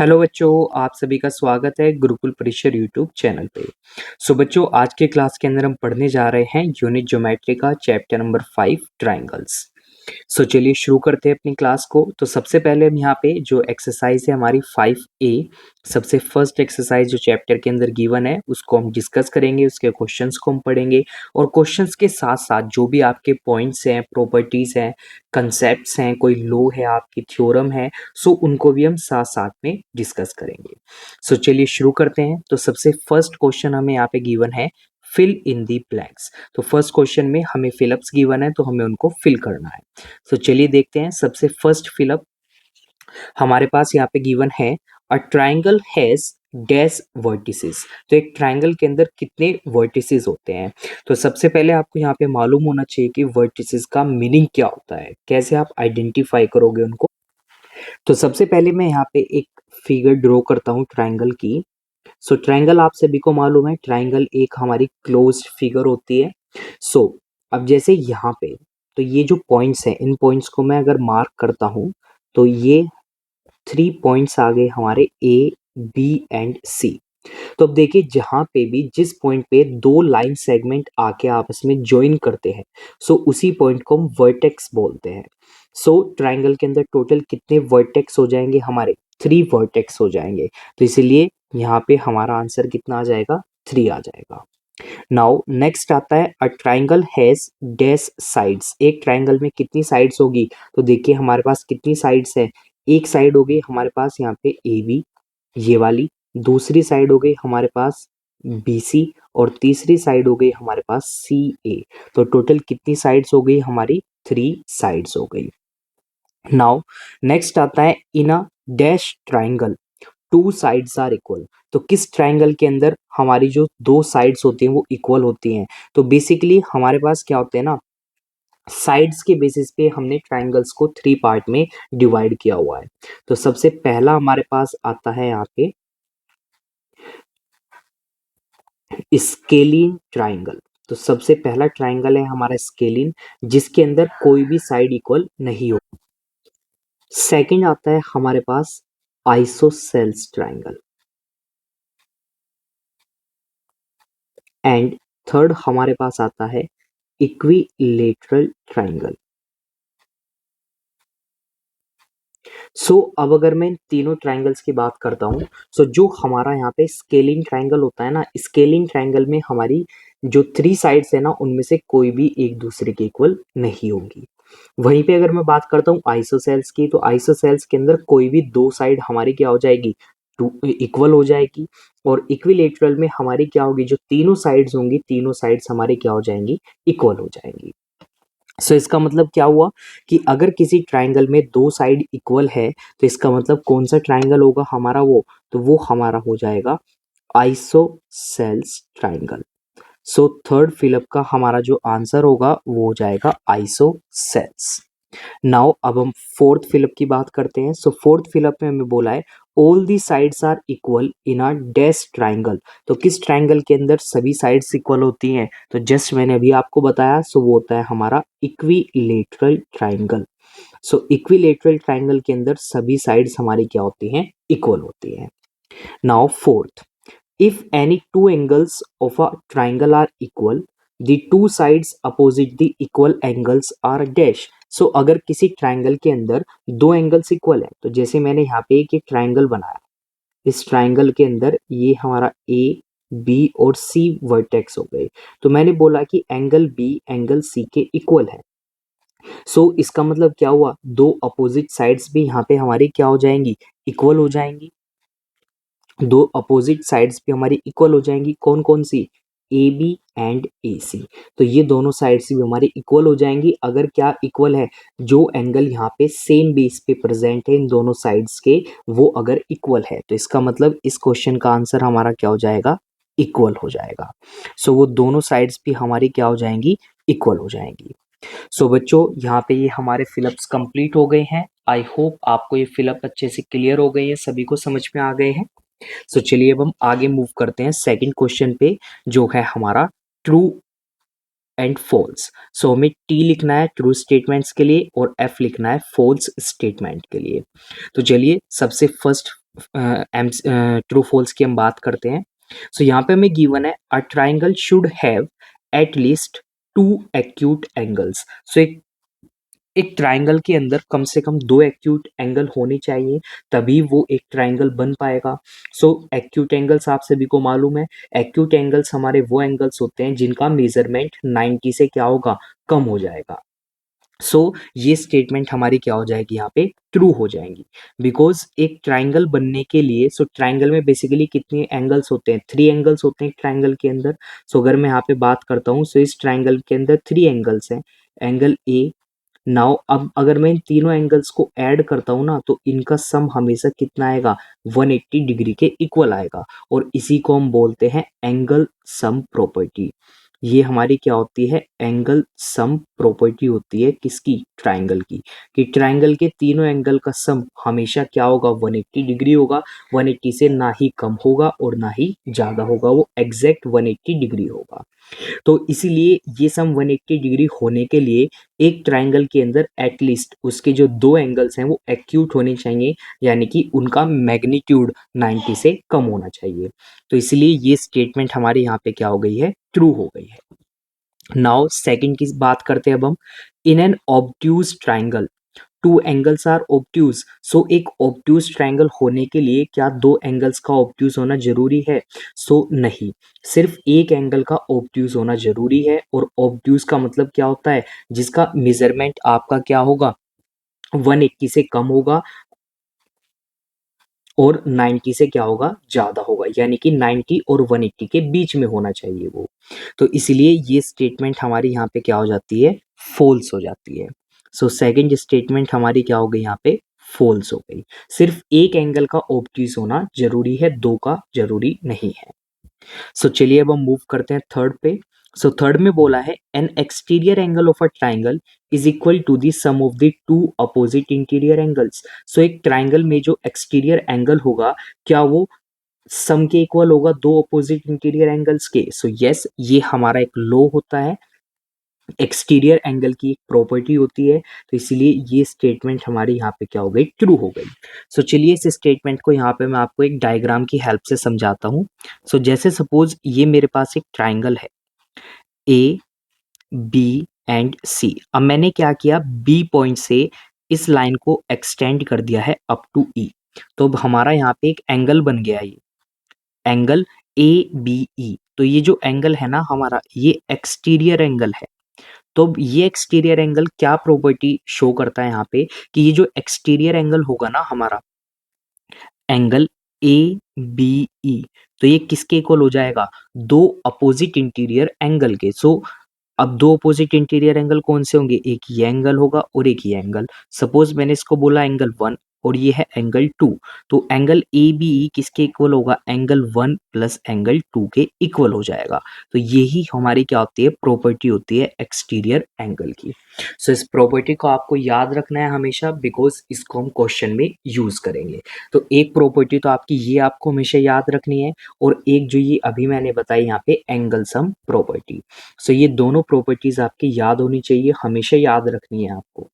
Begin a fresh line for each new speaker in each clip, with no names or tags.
Hello बच्चों, आप सभी का स्वागत है गुरुकुल परिसर यूट्यूब चैनल पे। बच्चों, आज के क्लास के अंदर हम पढ़ने जा रहे हैं यूनिट ज्योमेट्री का चैप्टर नंबर 5 ट्रायंगल्स। चलिए शुरू करते हैं अपनी क्लास को। तो सबसे पहले हम यहाँ पे जो एक्सरसाइज है हमारी 5A, सबसे फर्स्ट एक्सरसाइज जो चैप्टर के अंदर गिवन है उसको हम डिस्कस करेंगे, उसके क्वेश्चंस को हम पढ़ेंगे और क्वेश्चंस के साथ साथ जो भी आपके पॉइंट्स हैं, प्रॉपर्टीज हैं, कंसेप्ट्स हैं, कोई लॉ है, आपकी थ्योरम है, उनको भी हम साथ साथ में डिस्कस करेंगे। चलिए शुरू करते हैं। तो सबसे फर्स्ट क्वेश्चन हमें यहाँ पे गिवन है फिल इन दी ब्लैंक्स। तो फर्स्ट क्वेश्चन में हमें फिलअप्स गिवन है तो हमें उनको फिल करना है। चलिए देखते हैं। सबसे फर्स्ट फिलअप हमारे पास यहाँ पे गिवन है a triangle has dash vertices. तो एक ट्राइंगल के अंदर कितने वर्टिसेस होते हैं? तो सबसे पहले आपको यहाँ पे मालूम होना चाहिए कि वर्टिसेस का मीनिंग क्या होता है, कैसे आप आइडेंटिफाई करोगे उनको। तो सबसे पहले मैं यहाँ पे एक फिगर ड्रॉ करता हूँ ट्राइंगल की। ट्राइंगल आप सभी को मालूम है, ट्राइंगल एक हमारी क्लोज्ड फिगर होती है। अब जैसे यहाँ पे तो ये जो पॉइंट्स हैं, इन पॉइंट्स को मैं अगर मार्क करता हूँ तो ये 3 पॉइंट्स आ गए हमारे ए, बी एंड सी। तो अब देखिए, जहां पे भी जिस पॉइंट पे दो लाइन सेगमेंट आके आपस में ज्वाइन करते हैं, उसी पॉइंट को हम वर्टेक्स बोलते हैं। ट्राइंगल के अंदर टोटल कितने वर्टेक्स हो जाएंगे हमारे? 3 वर्टेक्स हो जाएंगे। तो इसीलिए यहाँ पे हमारा आंसर कितना आ जाएगा? 3 आ जाएगा। नाउ नेक्स्ट आता है a triangle has dash sides. एक ट्राइंगल में कितनी साइड्स होगी? तो देखिए हमारे पास कितनी साइड्स है। एक साइड हो गई हमारे पास यहाँ पे ए बी, ये वाली। दूसरी साइड हो गई हमारे पास बी सी और तीसरी साइड हो गई हमारे पास सी ए। तो टोटल कितनी साइड्स हो गई हमारी? 3 साइड्स हो गई। नाउ नेक्स्ट आता है in a dash triangle 2 sides are equal. तो किस ट्राइंगल के अंदर हमारी जो 2 साइड्स होती हैं वो इक्वल होती हैं? तो बेसिकली हमारे पास क्या होते हैं ना, साइड्स के बेसिस पे हमने ट्राइंगल्स को 3 पार्ट में डिवाइड किया हुआ है। तो सबसे पहला हमारे पास आता है यहाँ पे स्केलिन ट्राइंगल। तो सबसे पहला ट्राइंगल है हमारा स्केलिन, जिसके अंदर कोई भी साइड इक्वल नहीं हो। सेकंड आता है हमारे पास आइसोसेल्स ट्राइंगल एंड थर्ड हमारे पास आता है इक्विलेटरल ट्राइंगल। अब अगर मैं इन तीनों ट्राइंगल्स की बात करता हूँ, जो हमारा यहाँ पे स्केलिंग ट्राइंगल होता है ना, स्केलिंग ट्राइंगल में हमारी जो 3 साइड्स है ना, उनमें से कोई भी एक दूसरे के इक्वल नहीं होगी। वहीं पे अगर मैं बात करता हूँ आइसोसेल्स की, तो आइसोसेल्स के अंदर कोई भी 2 साइड हमारी क्या हो जाएगी? इक्वल हो जाएगी। और इक्विलेटरल में हमारी क्या होगी? जो तीनों साइड्स होंगी, तीनों साइड्स हमारी क्या हो जाएंगी? इक्वल हो जाएंगी। इसका मतलब क्या हुआ कि अगर किसी ट्राइंगल में 2 साइड इक्वल है तो इसका मतलब कौन सा ट्राइंगल होगा हमारा? वो हमारा हो जाएगा आइसोसेल्स ट्राइंगल। थर्ड फिलअप का हमारा जो आंसर होगा वो हो जाएगा आइसोसेल्स। नाउ अब हम फोर्थ फिलअप की बात करते हैं। फोर्थ फिलअप में हमें बोला है all the sides are equal in a dash triangle. तो किस ट्राइंगल के अंदर सभी साइड्स इक्वल होती हैं? तो जस्ट मैंने अभी आपको बताया, वो होता है हमारा इक्विलेटरल ट्राइंगल। इक्विलेटरल ट्राइंगल के अंदर सभी साइड्स हमारी क्या होती हैं? इक्वल होती हैं। Now fourth, if any two angles of a triangle are equal, the two sides opposite the equal angles are dash। अगर किसी ट्राइंगल के अंदर 2 एंगल्स इक्वल है, तो जैसे मैंने यहाँ पे एक ट्राइंगल बनाया, इस ट्राइंगल के अंदर ये हमारा ए बी और सी वर्टेक्स हो गए, तो मैंने बोला कि एंगल बी एंगल सी के इक्वल है। इसका मतलब क्या हुआ? 2 अपोजिट साइड्स भी यहाँ पे हमारी क्या हो जाएंगी? इक्वल हो जाएंगी। 2 अपोजिट साइड्स भी हमारी इक्वल हो जाएंगी। कौन कौन सी? ए बी एंड ए सी। तो ये दोनों साइड्स भी हमारी इक्वल हो जाएंगी अगर क्या इक्वल है? जो एंगल यहाँ पे सेम बेस पे प्रेजेंट है इन दोनों साइड्स के, वो अगर इक्वल है, तो इसका मतलब इस क्वेश्चन का आंसर हमारा क्या हो जाएगा? इक्वल हो जाएगा। वो दोनों साइड्स भी हमारी क्या हो जाएंगी? इक्वल हो जाएंगी। बच्चों, यहाँ पे ये हमारे फिलअप्स कंप्लीट हो गए हैं। आई होप आपको ये फिलअप अच्छे से क्लियर हो गई है, सभी को समझ में आ गए हैं। चलिए अब हम आगे मूव करते हैं सेकंड क्वेश्चन पे, जो है हमारा ट्रू एंड फॉल्स। हमें टी लिखना है ट्रू स्टेटमेंट्स के लिए और एफ लिखना है फॉल्स स्टेटमेंट के लिए। तो चलिए सबसे फर्स्ट ट्रू फॉल्स की हम बात करते हैं। सो यहाँ पे हमें गिवन है a triangle should have at least two acute angles. So एक ट्राइंगल के अंदर कम से कम दो एक्यूट एंगल होने चाहिए, तभी वो एक ट्राइंगल बन पाएगा। सो एक्यूट एंगल्स आप सभी को मालूम है, एक्यूट एंगल्स हमारे वो एंगल्स होते हैं जिनका मेजरमेंट 90 से क्या होगा, कम हो जाएगा। ये स्टेटमेंट हमारी क्या हो जाएगी, यहाँ पे ट्रू हो जाएंगी। बिकॉज एक ट्राइंगल बनने के लिए, ट्राइंगल में बेसिकली कितने एंगल्स होते हैं, 3 एंगल्स होते हैं ट्राइंगल के अंदर। अगर मैं यहाँ पे बात करता हूँ, इस ट्राइंगल के अंदर 3 एंगल्स हैं। एंगल ए, नाउ अब अगर मैं इन तीनों एंगल्स को ऐड करता हूं ना, तो इनका सम हमेशा कितना आएगा, 180 डिग्री के इक्वल आएगा। और इसी को हम बोलते हैं एंगल सम प्रॉपर्टी। ये हमारी क्या होती है, एंगल सम प्रॉपर्टी होती है किसकी, ट्राइंगल की। कि ट्राइंगल के तीनों एंगल का सम हमेशा क्या होगा, 180 डिग्री होगा। 180 से ना ही कम होगा और ना ही ज्यादा होगा, वो एग्जैक्ट 180 डिग्री होगा। तो इसीलिए ये सम 180 डिग्री होने के लिए एक ट्राइंगल के अंदर एटलीस्ट उसके जो दो एंगल्स हैं वो एक्यूट होने चाहिए, यानी कि उनका मैग्नीट्यूड 90 से कम होना चाहिए। तो इसलिए ये स्टेटमेंट हमारे यहाँ पे क्या हो गई है, ट्रू हो गई है। नाउ सेकंड की बात करते हैं अब हम। In an obtuse triangle two angles are obtuse. एक ऑब्ट्यूज ट्राइंगल होने के लिए क्या दो एंगल्स का ऑब्ट्यूज होना जरूरी है? नहीं, सिर्फ एक एंगल का ऑब्ट्यूज होना जरूरी है। और ऑब्ट्यूज का मतलब क्या होता है, जिसका मेजरमेंट आपका क्या होगा, 180 से कम होगा और 90 से क्या होगा, ज्यादा होगा। यानी कि 90 और 180 के बीच में होना चाहिए वो। तो इसलिए ये स्टेटमेंट हमारी यहाँ पे क्या हो जाती है, फॉल्स हो जाती है। सेकंड स्टेटमेंट हमारी क्या हो गई, यहाँ पे फॉल्स हो गई। सिर्फ एक एंगल का ऑब्ट्यूज होना जरूरी है, दो का जरूरी नहीं है। चलिए अब हम मूव करते हैं थर्ड पे। थर्ड में बोला है an exterior angle of a triangle is equal to the sum of the two opposite interior angles. एक ट्राइंगल में जो एक्सटीरियर एंगल होगा, क्या वो सम के इक्वल होगा दो अपोजिट इंटीरियर एंगल्स के? यस, ये हमारा एक लॉ होता है, एक्सटीरियर एंगल की एक प्रॉपर्टी होती है। तो इसीलिए ये स्टेटमेंट हमारी यहाँ पे क्या हो गई, ट्रू हो गई। चलिए इस स्टेटमेंट को यहाँ पे मैं आपको एक डायग्राम की हेल्प से समझाता हूँ। जैसे सपोज ये मेरे पास एक ट्राइंगल है, ए बी एंड सी। अब मैंने क्या किया, बी पॉइंट से इस लाइन को एक्सटेंड कर दिया है अप टू ई। तो अब हमारा यहाँ पे एक एंगल बन गया, ये एंगल ए बी ई। तो ये जो एंगल है ना हमारा, ये एक्सटीरियर एंगल है। तो अब ये एक्सटीरियर एंगल क्या प्रॉपर्टी शो करता है यहाँ पे, कि ये जो एक्सटीरियर एंगल होगा ना हमारा, एंगल ए बी ई, तो ये किसके इक्वल हो जाएगा, दो अपोजिट इंटीरियर एंगल के। अब दो अपोजिट इंटीरियर एंगल कौन से होंगे, एक ये एंगल होगा और एक ये एंगल। सपोज मैंने इसको बोला एंगल 1 और ये है एंगल 2। तो एंगल ए बी ई किसके इक्वल होगा, एंगल 1 प्लस एंगल 2 के इक्वल हो जाएगा। तो यही हमारी क्या होती है, प्रॉपर्टी होती है एक्सटीरियर एंगल की। इस प्रॉपर्टी को आपको याद रखना है हमेशा, बिकॉज इसको हम क्वेश्चन में यूज करेंगे। तो एक प्रॉपर्टी तो आपकी ये आपको हमेशा याद रखनी है, और एक जो ये अभी मैंने बताई यहाँ पे एंगल सम प्रॉपर्टी। ये दोनों प्रॉपर्टीज आपकी याद होनी चाहिए, हमेशा याद रखनी है आपको।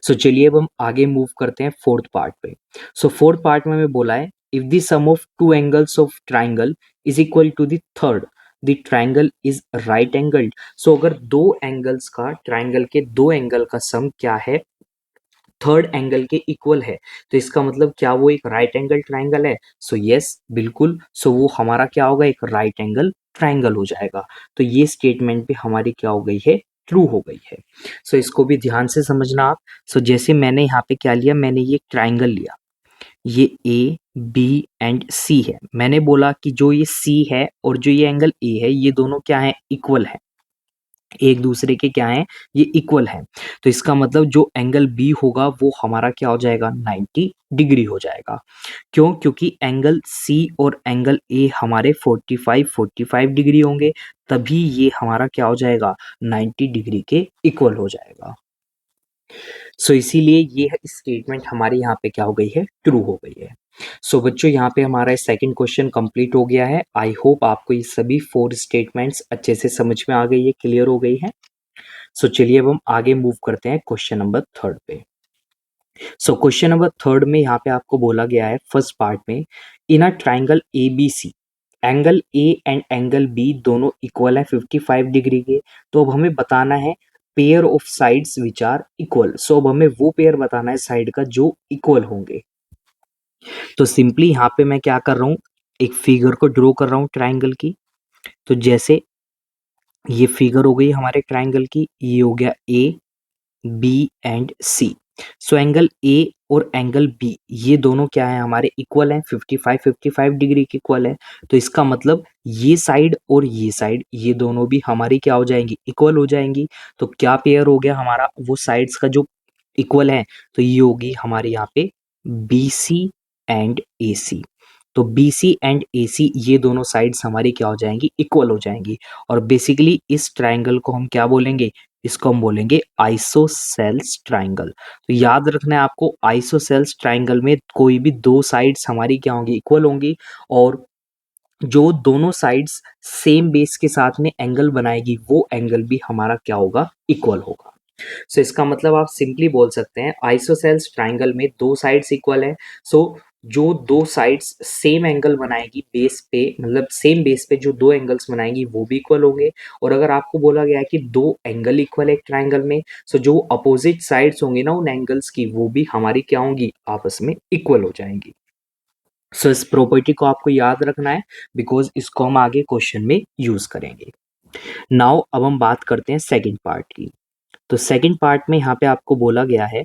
चलिए अब हम आगे मूव करते हैं फोर्थ पार्ट पे। फोर्थ पार्ट में हमें बोला है if the sum of two angles of triangle is equal to the third, the triangle is right angled. अगर दो एंगल्स का, ट्राइंगल के दो एंगल का सम क्या है, थर्ड एंगल के इक्वल है, तो इसका मतलब क्या वो एक राइट एंगल ट्राइंगल है? यस, बिल्कुल। वो हमारा क्या होगा, एक राइट एंगल ट्राइंगल हो जाएगा। तो ये स्टेटमेंट भी हमारी क्या हो गई है, ट्रू हो गई है। इसको भी ध्यान से समझना आप। जैसे मैंने यहाँ पे क्या लिया, मैंने ये ट्राइंगल लिया, ये ए बी एंड सी है। मैंने बोला कि जो ये सी है और जो ये एंगल ए है, ये दोनों क्या है, इक्वल है, एक दूसरे के क्या है, ये इक्वल है। तो इसका मतलब जो एंगल बी होगा वो हमारा क्या हो जाएगा, 90 डिग्री हो जाएगा। क्यों? क्योंकि एंगल सी और एंगल ए हमारे 45 डिग्री होंगे, तभी ये हमारा क्या हो जाएगा, 90 डिग्री के इक्वल हो जाएगा। इसीलिए ये स्टेटमेंट हमारे यहाँ पे क्या हो गई है, ट्रू हो गई है। बच्चों यहाँ पे हमारा सेकंड क्वेश्चन कंप्लीट हो गया है। आई होप आपको ये सभी 4 स्टेटमेंट्स अच्छे से समझ में आ गई है, क्लियर हो गई है। चलिए अब हम आगे मूव करते हैं क्वेश्चन नंबर थर्ड पे। सो क्वेश्चन नंबर थर्ड में यहाँ पे आपको बोला गया है फर्स्ट पार्ट में, in a triangle A B C angle A and angle B दोनों इक्वल है 55 डिग्री के। तो अब हमें बताना है pair of sides which are equal. So अब हमें वो पेयर बताना है साइड का जो इक्वल होंगे। तो सिंपली यहाँ पे मैं क्या कर रहा हूँ, एक फिगर को ड्रॉ कर रहा हूँ ट्राइंगल की। तो जैसे ये फिगर हो गई हमारे ट्राइंगल की, ये हो गया A B and C. So angle A और एंगल बी ये दोनों क्या है हमारे इक्वल हैं, 55 डिग्री के इक्वल है। तो इसका मतलब ये साइड और ये साइड ये दोनों भी हमारी क्या हो जाएंगी, इक्वल हो जाएंगी। तो क्या पेयर हो गया हमारा वो साइड्स का जो इक्वल है, तो ये होगी हमारे यहाँ पे बी सी एंड ए सी। तो बी सी एंड ए सी ये दोनों साइड्स हमारी क्या हो जाएंगी, इक्वल हो जाएंगी। और बेसिकली इस ट्राइंगल को हम क्या बोलेंगे, इसको हम बोलेंगे आइसोसेल्स ट्राइंगल। तो याद रखना है आपको, आइसोसेल्स ट्राइंगल में कोई भी दो साइड्स हमारी क्या होंगी, इक्वल होंगी। और जो दोनों साइड्स सेम बेस के साथ में एंगल बनाएगी वो एंगल भी हमारा क्या होगा, इक्वल होगा। सो इसका मतलब आप सिंपली बोल सकते हैं आइसोसेल्स ट्राइंगल में दो साइड्स इक्वल है। सो जो दो साइड्स सेम एंगल बनाएगी बेस पे, मतलब सेम बेस पे जो दो एंगल्स बनाएंगी वो भी इक्वल होंगे। और अगर आपको बोला गया है कि दो एंगल इक्वल है एक ट्राइंगल में, सो जो अपोजिट साइड्स होंगी ना उन एंगल्स की वो भी हमारी क्या होंगी, आपस में इक्वल हो जाएंगी। सो इस प्रॉपर्टी को आपको याद रखना है बिकॉज इसको हम आगे क्वेश्चन में यूज करेंगे। नाउ अब हम बात करते हैं सेकेंड पार्ट की। तो सेकंड पार्ट में यहाँ पे आपको बोला गया है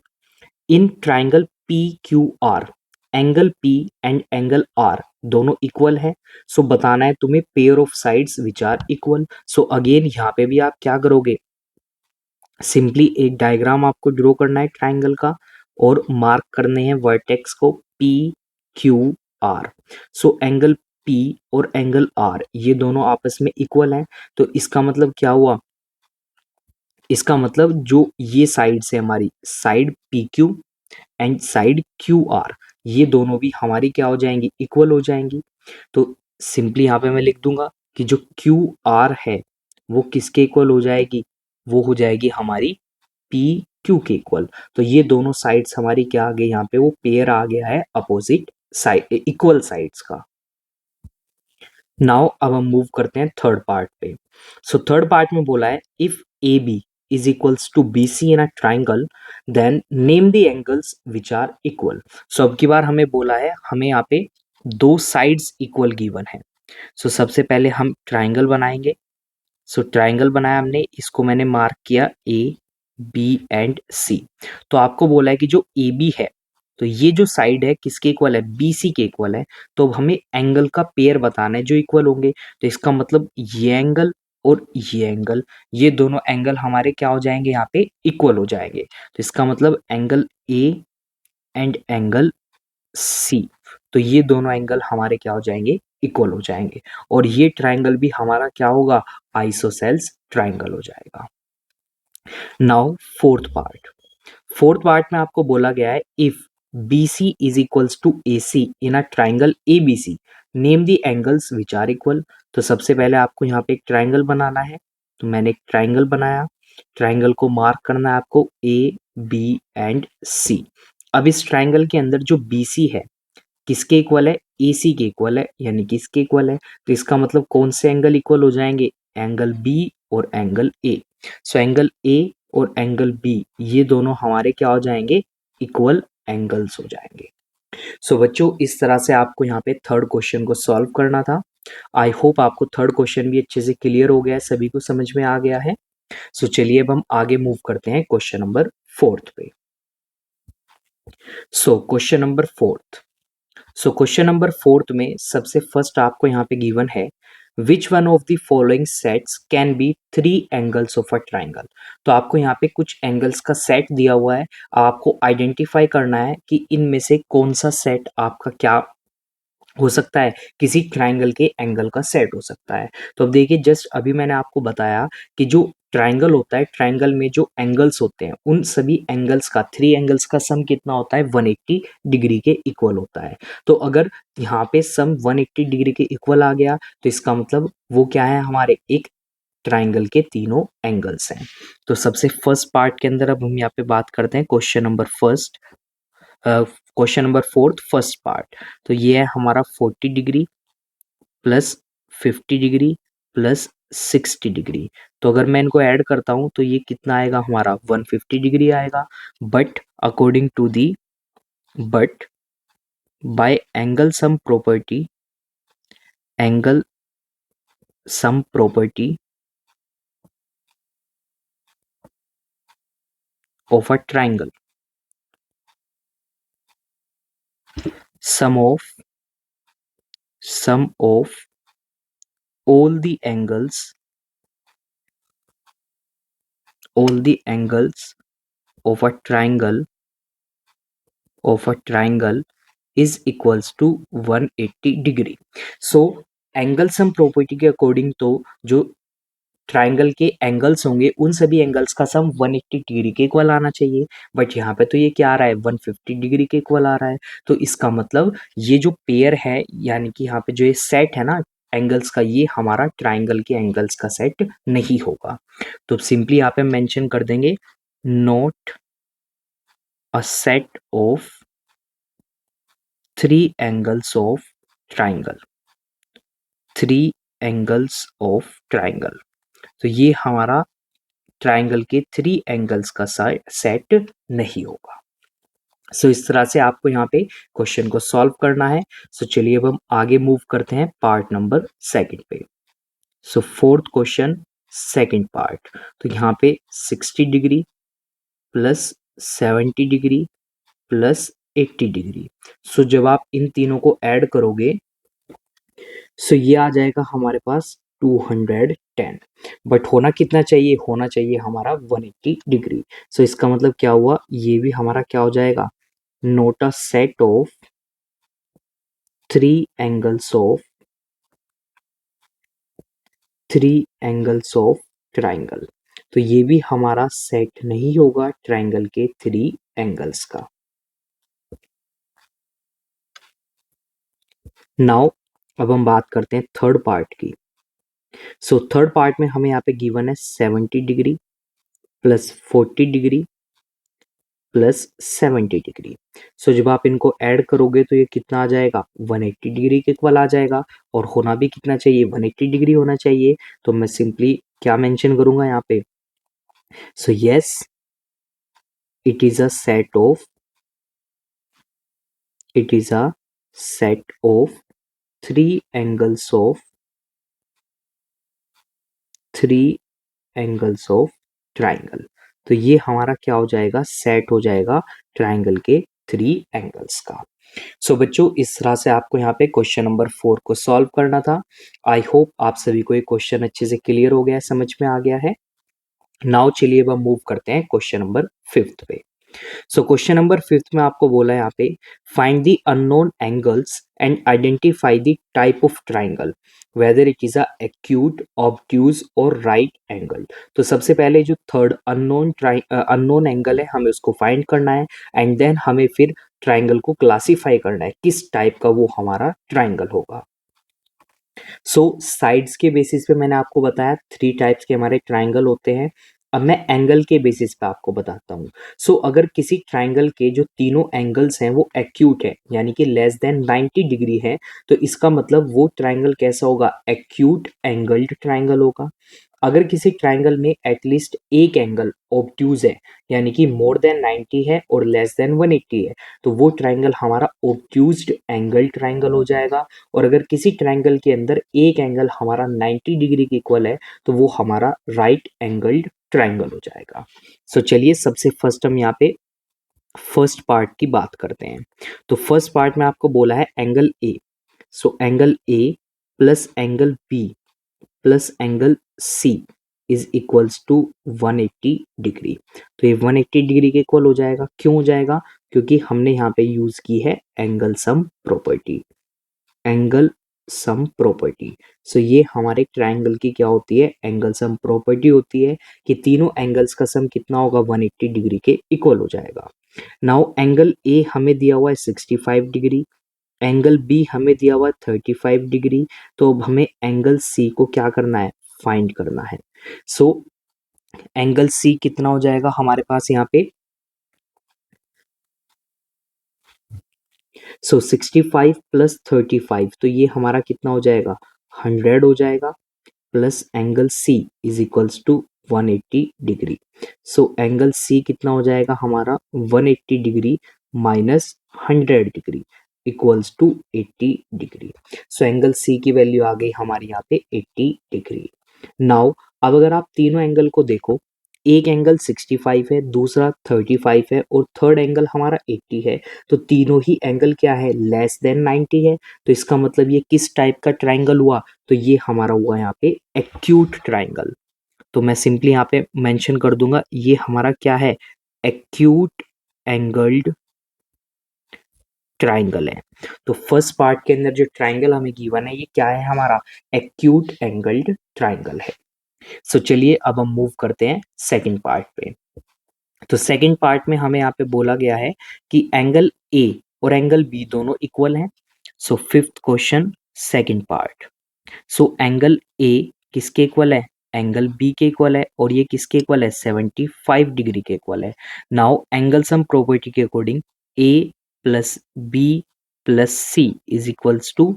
in triangle P Q R angle P and angle R दोनों इक्वल है। सो बताना है तुम्हें pair of sides which are equal. So again यहाँ पे भी आप क्या करोगे, सिंपली एक डायग्राम आपको ड्रॉ करना है ट्राइंगल का और मार्क करने हैं वर्टेक्स को P Q are. So angle P और एंगल आर ये दोनों आपस में इक्वल हैं। तो इसका मतलब क्या हुआ, इसका मतलब जो ये साइड से हमारी side P Q and side Q R ये दोनों भी हमारी क्या हो जाएंगी, इक्वल हो जाएंगी। तो सिंपली यहाँ पे मैं लिख दूंगा कि जो क्यू आर है वो किसके इक्वल हो जाएगी, वो हो जाएगी हमारी पी क्यू के इक्वल। तो ये दोनों साइड्स हमारी क्या आ गई, यहाँ पे वो पेयर आ गया है अपोजिट साइड इक्वल साइड्स का। नाउ अब हम मूव करते हैं थर्ड पार्ट पे। सो थर्ड पार्ट में बोला है if A B is equals to B C in a triangle then name the angles which are equal. So अब की बार हमें बोला है, हमें यहाँ पे दो साइड्स इक्वल गिवन है। सो सबसे पहले हम ट्राइंगल बनाएंगे। सो ट्राइंगल बनाया हमने, इसको मैंने मार्क किया ए बी एंड सी। तो आपको बोला है कि जो ए बी है तो ये जो साइड है किसके इक्वल है, बी सी के इक्वल है। तो अब हमें एंगल का पेयर बताना है जो इक्वल होंगे। तो इसका मतलब ये एंगल और ये एंगल ये दोनों एंगल हमारे क्या हो जाएंगे, यहाँ पे इक्वल हो जाएंगे। तो इसका मतलब angle A and angle C, तो ये दोनों एंगल हमारे क्या हो जाएंगे, इक्वल हो जाएंगे। और ये ट्राइंगल भी हमारा क्या होगा, आइसोसेल्स ट्राइंगल हो जाएगा। Now fourth part, fourth part में आपको बोला गया है if B C is equals to A C in a triangle A B C name the angles which are equal. तो सबसे पहले आपको यहाँ पे एक ट्राइंगल बनाना है। तो मैंने एक ट्राइंगल बनाया, ट्राइंगल को मार्क करना है आपको ए बी एंड सी। अब इस ट्राइंगल के अंदर जो बी सी है किसके इक्वल है, ए सी के इक्वल है, यानी किसके इक्वल है। तो इसका मतलब कौन से एंगल इक्वल हो जाएंगे, एंगल बी और angle A. So angle A और एंगल बी ये दोनों हमारे क्या हो जाएंगे, इक्वल एंगल्स हो जाएंगे। सो बच्चों इस तरह से आपको यहाँ पे थर्ड क्वेश्चन को सॉल्व करना था। आई होप आपको थर्ड क्वेश्चन भी अच्छे से क्लियर हो गया है, सभी को समझ में आ गया है। सो चलिए अब हम आगे मूव करते हैं क्वेश्चन नंबर फोर्थ पे। So question number fourth, so question number fourth में सबसे फर्स्ट आपको यहाँ पे गिवन है which one of the following sets can be three angles of a triangle. तो आपको यहाँ पे कुछ एंगल्स का सेट दिया हुआ है, आपको आइडेंटिफाई करना है कि इनमें से कौन सा सेट आपका क्या हो सकता है, किसी ट्राइंगल के एंगल का सेट हो सकता है। तो अब देखिए जस्ट अभी मैंने आपको बताया कि जो ट्राइंगल होता है, ट्राइंगल में जो एंगल्स होते हैं उन सभी एंगल्स का, थ्री एंगल्स का सम कितना होता है, 180 डिग्री के इक्वल होता है। तो अगर यहाँ पे सम 180 डिग्री के इक्वल आ गया तो इसका मतलब वो क्या है, हमारे एक ट्राइंगल के तीनों एंगल्स हैं। तो सबसे फर्स्ट पार्ट के अंदर अब हम यहाँ पे बात करते हैं question number first. Question number 4 first part. तो ये है हमारा 40 degree plus 50 degree plus 60 degree. तो अगर मैं इनको ऐड करता हूं तो ये कितना आएगा हमारा 150 डिग्री आएगा। But according to the but by angle sum property of a triangle, sum of sum of all the angles of a triangle is equals to 180 degree. So angle sum property के according तो जो triangle के angles होंगे उन सभी angles का सम 180 degree के equal आना चाहिए। बट यहाँ पे तो ये क्या आ रहा है 150 डिग्री के इक्वल आ रहा है। तो इसका मतलब ये जो पेयर है यानी कि यहाँ पे जो ये सेट है ना एंगल्स का, ये हमारा ट्राइंगल के एंगल्स का सेट नहीं होगा। तो सिंपली यहाँ पे मेंशन कर देंगे not a set of 3 angles of triangle, 3 angles of triangle. तो ये हमारा ट्राइंगल के 3 एंगल्स का सेट नहीं होगा। सो इस तरह से आपको यहाँ पे क्वेश्चन को सॉल्व करना है। सो चलिए अब हम आगे मूव करते हैं पार्ट नंबर 2 पे। So fourth question second part. तो यहाँ पे 60 degree plus 70 degree plus 80 degree. So जब आप इन तीनों को ऐड करोगे सो ये आ जाएगा हमारे पास 210। बट होना कितना चाहिए, होना चाहिए हमारा 180 डिग्री। सो इसका मतलब क्या हुआ, ये भी हमारा क्या हो जाएगा note a set of 3 angles of 3 angles of triangle. तो ये भी हमारा सेट नहीं होगा ट्राइंगल के 3 एंगल्स का। नाउ अब हम बात करते हैं थर्ड पार्ट की। सो थर्ड पार्ट में हमें यहाँ पे गिवन है 70 degree plus 40 degree plus 70 degree. So जब आप इनको ऐड करोगे तो ये कितना आ जाएगा 180 डिग्री के इक्वल आ जाएगा। और होना भी कितना चाहिए 180 डिग्री होना चाहिए। तो मैं सिंपली क्या मेंशन करूंगा यहाँ पे, so yes it is a set of it is a set of 3 angles of 3 angles of triangle। तो ये हमारा क्या हो जाएगा सेट हो जाएगा ट्राइंगल के 3 एंगल्स का। सो बच्चों इस तरह से आपको यहाँ पे क्वेश्चन नंबर 4 को सॉल्व करना था। आई होप आप सभी को ये क्वेश्चन अच्छे से क्लियर हो गया है, समझ में आ गया है। नाउ चलिए अब हम मूव करते हैं क्वेश्चन नंबर 5 पे। सो क्वेश्चन नंबर 5 में आपको बोला है यहाँ पे find the unknown angles and identify the type of triangle whether it is a acute obtuse और राइट एंगल। तो सबसे पहले जो थर्ड अननोन एंगल है हमें उसको फाइंड करना है एंड देन हमें फिर ट्राइंगल को क्लासीफाई करना है किस टाइप का वो हमारा ट्राइंगल होगा। सो साइड्स के बेसिस पे मैंने आपको बताया 3 टाइप्स के हमारे ट्राइंगल होते हैं। अब मैं एंगल के बेसिस पे आपको बताता हूँ। सो अगर किसी ट्राइंगल के जो तीनों एंगल्स हैं वो एक्यूट है यानी कि लेस देन 90 डिग्री है, तो इसका मतलब वो ट्राइंगल कैसा होगा एक्यूट एंगल्ड ट्राइंगल होगा। अगर किसी ट्राइंगल में एटलीस्ट एक एंगल ऑब्ट्यूज है यानी कि मोर देन 90 है और लेस देन 180 है, तो वो ट्राइंगल हमारा ऑब्ट्यूज्ड एंगल ट्राइंगल हो जाएगा। और अगर किसी ट्राइंगल के अंदर एक एंगल हमारा 90 डिग्री के इक्वल है तो वो हमारा राइट एंगल्ड ट्राइंगल हो जाएगा। सो चलिए सबसे फर्स्ट हम यहाँ पे फर्स्ट पार्ट की बात करते हैं। तो फर्स्ट पार्ट में आपको बोला है angle A. So angle A plus angle B plus angle C is equals to 180 degree. तो ये 180 डिग्री के इक्वल हो जाएगा। क्यों हो जाएगा, क्योंकि हमने यहाँ पे यूज की है angle sum property, angle sum property. So ये हमारे ट्राइंगल की क्या होती है एंगल सम प्रॉपर्टी होती है कि तीनों एंगल्स का सम कितना होगा 180 डिग्री के इक्वल हो जाएगा। नाउ एंगल ए हमें दिया हुआ है 65 डिग्री, एंगल बी हमें दिया हुआ है 35 डिग्री। तो अब हमें एंगल सी को क्या करना है फाइंड करना है। सो एंगल सी कितना हो जाएगा हमारे पास यहाँ पे सो 65 प्लस 35, तो ये हमारा कितना हो जाएगा, 100 हो जाएगा, plus angle C is equals to 180 degree. So angle C कितना हो जाएगा हमारा, 180 degree minus 100 degree equals to 80 degree. So angle C की वैल्यू आ गई हमारी यहाँ पे 80 डिग्री। नाउ अब अगर आप तीनों एंगल को देखो, एक एंगल 65 है, दूसरा 35 है और थर्ड एंगल हमारा 80 है, तो तीनों ही एंगल क्या है, लेस देन 90 है। तो इसका मतलब ये किस टाइप का ट्राइंगल हुआ, तो ये हमारा हुआ यहाँ पे एक्यूट ट्राइंगल। तो मैं सिंपली यहाँ पे मेंशन कर दूंगा, ये हमारा क्या है, एक्यूट एंगल्ड ट्राइंगल है। तो फर्स्ट पार्ट के अंदर जो ट्राइंगल हमें गिवन है, ये क्या है, हमारा एक्यूट एंगल्ड ट्राइंगल है। सो चलिए अब हम मूव करते हैं सेकंड पार्ट पे। तो सेकंड पार्ट में हमें यहाँ पे बोला गया है कि एंगल ए और एंगल बी दोनों इक्वल हैं। So fifth question, second part. सो एंगल ए किसके इक्वल है, एंगल बी के इक्वल है, और ये किसके इक्वल है, 75 डिग्री के इक्वल है। नाउ एंगल सम प्रॉपर्टी के according A plus B plus C is equals to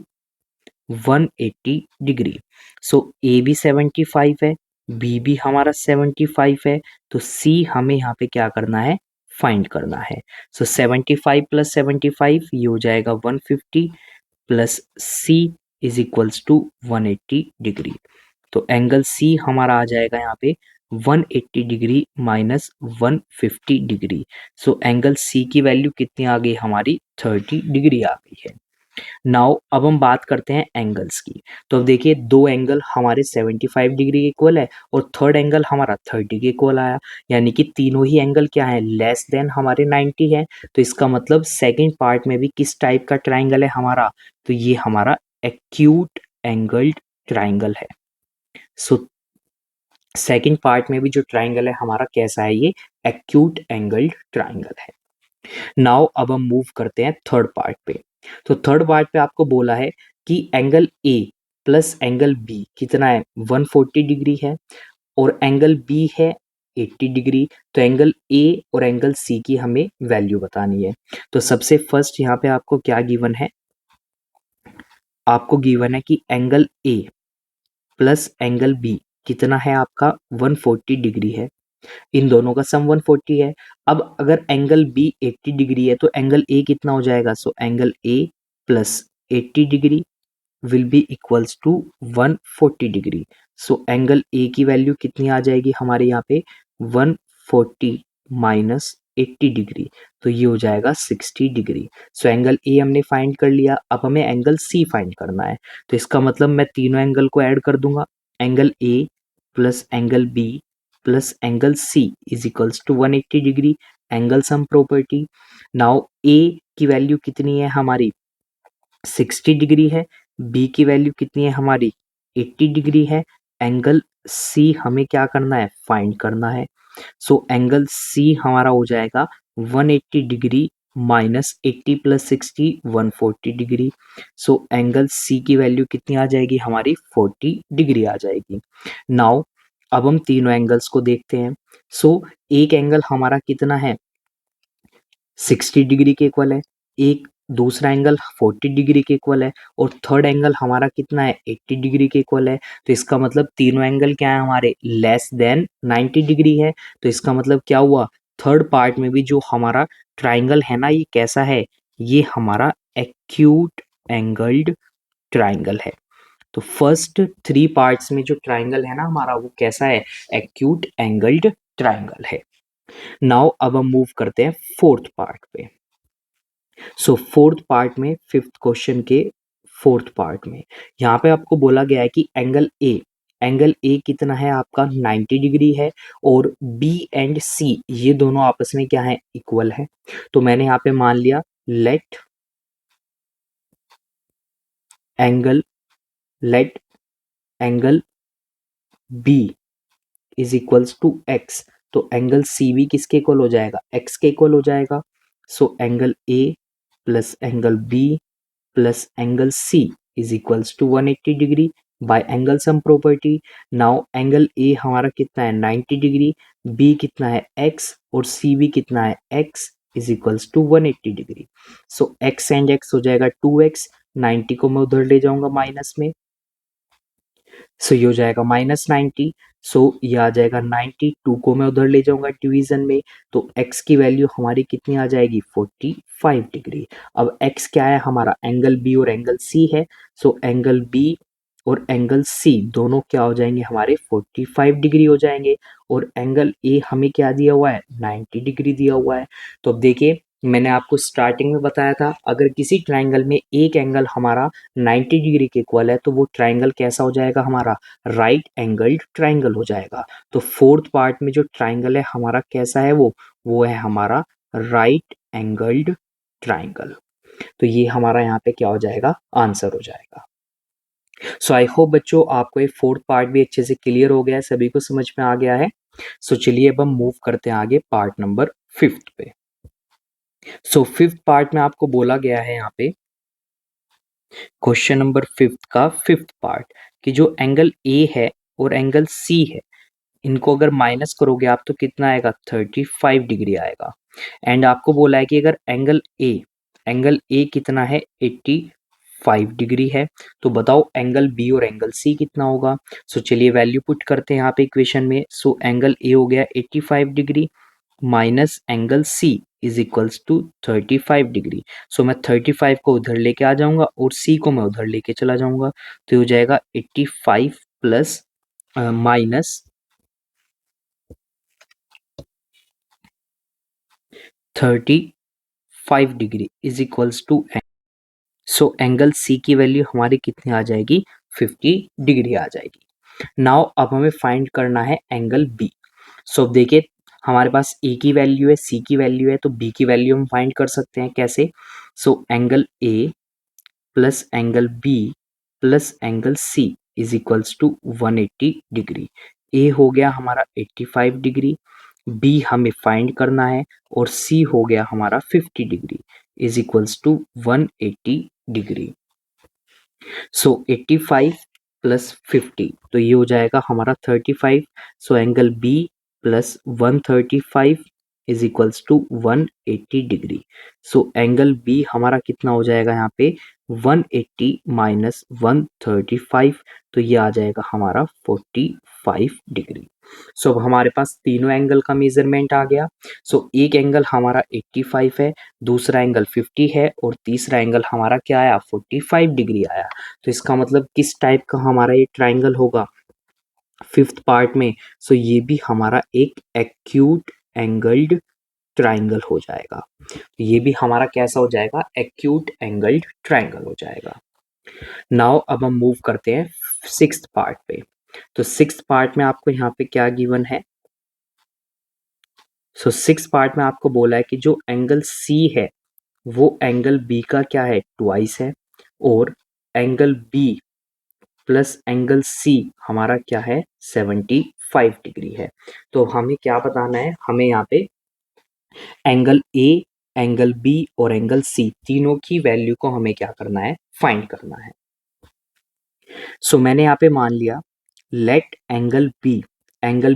180 degree. So A भी 75 है, बी भी हमारा 75 है, तो सी हमें यहाँ पे क्या करना है, फाइंड करना है। सो 75 प्लस 75 ये हो जाएगा 150 plus C is equals to 180 degree. तो एंगल सी हमारा आ जाएगा यहाँ पे 180 degree minus 150 degree. So angle C की वैल्यू कितनी आ गई हमारी, 30 डिग्री आ गई है। नाउ अब हम बात करते हैं एंगल्स की। तो अब देखिए दो एंगल हमारे 75 डिग्री के इक्वल है और थर्ड एंगल हमारा 30 के इक्वल आया, यानी कि तीनों ही एंगल क्या है, लेस देन हमारे 90 है। तो इसका मतलब सेकंड पार्ट में भी किस टाइप का ट्राइंगल है हमारा, तो ये हमारा एक्यूट एंगल्ड ट्राइंगल है। सो सेकंड पार्ट में भी जो ट्राइंगल है हमारा कैसा है, ये एक्यूट एंगल्ड ट्राइंगल है। नाउ अब हम मूव करते हैं थर्ड पार्ट पे। तो थर्ड पार्ट पे आपको बोला है कि angle A plus angle B कितना है, 140 डिग्री है, और एंगल बी है 80 डिग्री। तो एंगल ए और एंगल सी की हमें वैल्यू बतानी है। तो सबसे फर्स्ट यहाँ पे आपको क्या गिवन है, आपको गिवन है कि angle A plus angle B कितना है आपका, 140 डिग्री है, इन दोनों का सम 140 है। अब अगर एंगल बी 80 डिग्री है तो एंगल ए कितना हो जाएगा, so angle A plus 80 degree will be equals to 140 degree. So angle A की वैल्यू कितनी आ जाएगी हमारे यहाँ पे, 140 माइनस 80 डिग्री, तो ये हो जाएगा 60 डिग्री। सो एंगल ए हमने फाइंड कर लिया, अब हमें एंगल सी फाइंड करना है। तो इसका मतलब मैं तीनों एंगल को ऐड कर दूंगा, angle A plus angle B plus angle C is equals to 180 degree, angle sum property. Now A की वैल्यू कितनी है हमारी, 60 डिग्री है, बी की वैल्यू कितनी है हमारी, 80 डिग्री है, एंगल सी हमें क्या करना है, फाइंड करना है। सो एंगल सी हमारा हो जाएगा 180 degree minus 80 plus 60 140 degree. So angle C की वैल्यू कितनी आ जाएगी हमारी, 40 डिग्री आ जाएगी। नाउ अब हम तीनों एंगल्स को देखते हैं। सो एक एंगल हमारा कितना है, 60 डिग्री के इक्वल है, एक दूसरा एंगल 40 डिग्री के इक्वल है, और थर्ड एंगल हमारा कितना है, 80 डिग्री के इक्वल है। तो इसका मतलब तीनों एंगल क्या है हमारे, लेस देन 90 डिग्री है। तो इसका मतलब क्या हुआ, थर्ड पार्ट में भी जो हमारा ट्राइंगल है ना, ये कैसा है, ये हमारा एक्यूट एंगल्ड ट्राइंगल है। तो फर्स्ट थ्री पार्ट्स में जो ट्राइंगल है ना हमारा, वो कैसा है, एक्यूट एंगल्ड ट्राइंगल है। नाउ अब हम मूव करते हैं फोर्थ पार्ट पे। सो फोर्थ पार्ट में फिफ्थ क्वेश्चन के फोर्थ पार्ट में यहाँ पे आपको बोला गया है कि एंगल ए कितना है आपका, 90 डिग्री है, और बी एंड सी ये दोनों आपस में क्या है, इक्वल है। तो मैंने यहाँ पे मान लिया, let angle B is equals to x. तो एंगल सी भी किसके इक्वल हो जाएगा, एक्स के इक्वल हो जाएगा। So angle A plus angle B plus angle C is equals to 180 degree by angle sum property. Now angle A हमारा कितना है, 90 डिग्री, बी कितना है, एक्स, और सी भी कितना है, x, is equals to 180 degree. So x and x हो जाएगा 2x, 90 को मैं उधर ले जाऊंगा माइनस में, सो ये हो जाएगा -90। सो ये आ जाएगा 92 को मैं उधर ले जाऊंगा डिवीजन में, तो x की वैल्यू हमारी कितनी आ जाएगी 45 डिग्री। अब x क्या है हमारा, एंगल b और एंगल c है। सो एंगल b और एंगल c दोनों क्या हो जाएंगे हमारे 45 डिग्री हो जाएंगे, और एंगल a हमें क्या दिया हुआ है 90 डिग्री दिया हुआ है। तो अब देखिए मैंने आपको स्टार्टिंग में बताया था अगर किसी ट्राइंगल में एक एंगल हमारा 90 डिग्री के इक्वल है तो वो ट्राइंगल कैसा हो जाएगा हमारा, राइट एंगल्ड ट्राइंगल हो जाएगा। तो फोर्थ पार्ट में जो ट्राइंगल है हमारा कैसा है, वो है हमारा राइट एंगल्ड ट्राइंगल। तो ये हमारा यहाँ पे क्या हो जाएगा, आंसर हो जाएगा। सो आई होप बच्चों आपको ये फोर्थ पार्ट भी अच्छे से क्लियर हो गया है, सभी को समझ में आ गया है। सो चलिए अब हम मूव करते हैं आगे पार्ट नंबर 5 पे। सो 5th पार्ट में आपको बोला गया है यहाँ पे क्वेश्चन नंबर 5 का 5th पार्ट कि जो एंगल ए है और एंगल सी है इनको अगर माइनस करोगे आप तो कितना आएगा 35 डिग्री आएगा। एंड आपको बोला है कि अगर एंगल ए कितना है 85 डिग्री है, तो बताओ एंगल बी और एंगल सी कितना होगा। सो चलिए वैल्यू पुट करते हैं यहाँ पे इक्वेशन में। सो एंगल ए हो गया 85 degree minus angle C is equals to 35 degree. So मैं 35 को उधर लेके आ जाऊंगा और सी को मैं उधर लेके चला जाऊंगा, तो ये हो जाएगा 85 plus minus 35 degree is equals to, so angle C की वैल्यू हमारी कितनी आ जाएगी 50 डिग्री आ जाएगी। नाउ अब हमें फाइंड करना है एंगल बी। सो अब देखिए हमारे पास ए की वैल्यू है, सी की वैल्यू है, तो बी की वैल्यू हम फाइंड कर सकते हैं कैसे। So angle A plus angle B plus angle C is equals to 180 degree. A हो गया हमारा 85 डिग्री, बी हमें फाइंड करना है, और सी हो गया हमारा 50 degree is equals to 180 degree. So 85 plus 50 तो ये हो जाएगा हमारा 35। So angle B plus 135 is equals to 180 degree. So angle B हमारा कितना हो जाएगा यहाँ पे 180 माइनस 135, तो ये आ जाएगा हमारा 45 डिग्री। सो अब हमारे पास तीनों एंगल का मेजरमेंट आ गया। सो एक एंगल हमारा 85 है, दूसरा एंगल 50 है, और तीसरा एंगल हमारा क्या आया 45 डिग्री आया। तो इसका मतलब किस टाइप का हमारा ये ट्राइंगल होगा 5th पार्ट में। सो ये भी हमारा एक एक्यूट एंगल्ड ट्राइंगल हो जाएगा। ये भी हमारा कैसा हो जाएगा, एक्यूट एंगल्ड ट्राइंगल हो जाएगा। नाउ अब हम मूव करते हैं 6th पार्ट पे। तो 6th पार्ट में आपको यहाँ पे क्या गिवन है। सो 6th पार्ट में आपको बोला है कि जो एंगल सी है वो एंगल बी का क्या है ट्वाइस है, और angle B plus angle C हमारा क्या है 75 डिग्री है। तो हमें क्या बताना है, हमें यहाँ पे एंगल ए, एंगल बी और एंगल सी तीनों की वैल्यू को हमें क्या करना है, फाइंड करना है। सो मैंने यहाँ पे मान लिया लेट एंगल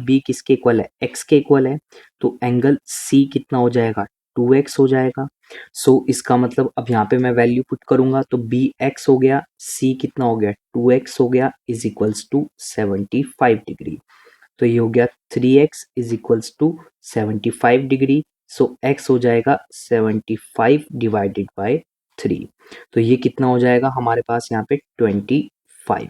बी किसके इक्वल है, एक्स के इक्वल है, तो एंगल सी कितना हो जाएगा 2x हो जाएगा। सो इसका मतलब अब यहाँ पे मैं वैल्यू पुट करूंगा तो बी एक्स हो गया, सी कितना हो गया 2x हो गया इज इक्वल्स टू 75 डिग्री। तो ये हो गया 3x is equals to 75 degree. So x हो जाएगा 75 डिवाइडेड बाय 3, तो ये कितना हो जाएगा हमारे पास यहाँ पे 25।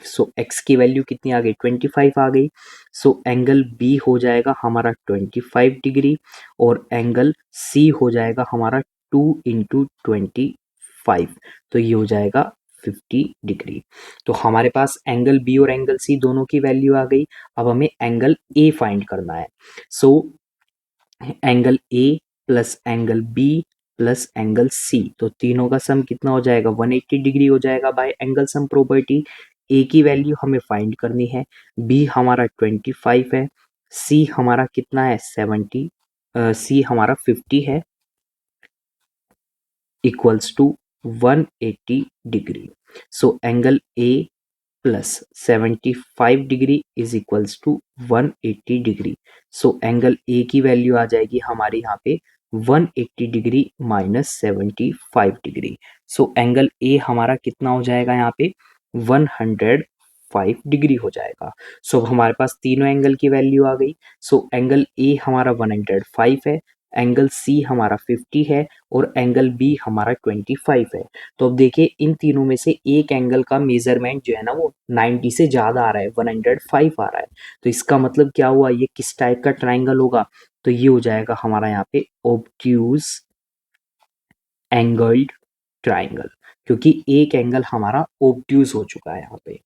सो x की वैल्यू कितनी आ गई 25 आ गई। सो एंगल B हो जाएगा हमारा 25 डिग्री, और एंगल C हो जाएगा हमारा 2 इंटू 25, तो ये हो जाएगा 50 डिग्री। तो हमारे पास एंगल बी और एंगल सी दोनों की वैल्यू आ गई। अब हमें एंगल ए फाइंड करना है। So angle A plus angle B plus angle C, तो तीनों का सम कितना हो जाएगा 180 डिग्री हो जाएगा बाय एंगल सम प्रॉपर्टी। ए की वैल्यू हमें फाइंड करनी है, बी हमारा 25 है, सी हमारा कितना है 70, सी हमारा 50 है, equals to 180 degree. So angle A plus 75 degree is equals to 180 degree. So angle A की वैल्यू आ जाएगी हमारे यहाँ पे 180 degree minus 75 degree. So angle A हमारा कितना हो जाएगा यहाँ पे 105 डिग्री हो जाएगा। सो हमारे पास तीनों एंगल की वैल्यू आ गई। सो एंगल ए हमारा 105 है, एंगल सी हमारा 50 है और एंगल बी हमारा 25 है। तो अब देखिए इन तीनों में से एक एंगल का मेजरमेंट जो है ना वो 90 से ज्यादा आ रहा है, 105 आ रहा है। तो इसका मतलब क्या हुआ, ये किस टाइप का ट्राइंगल होगा, तो ये हो जाएगा हमारा यहाँ पे ऑब्ट्यूज एंगल्ड ट्राइंगल, क्योंकि एक एंगल हमारा ऑब्ट्यूज हो चुका है यहाँ पे।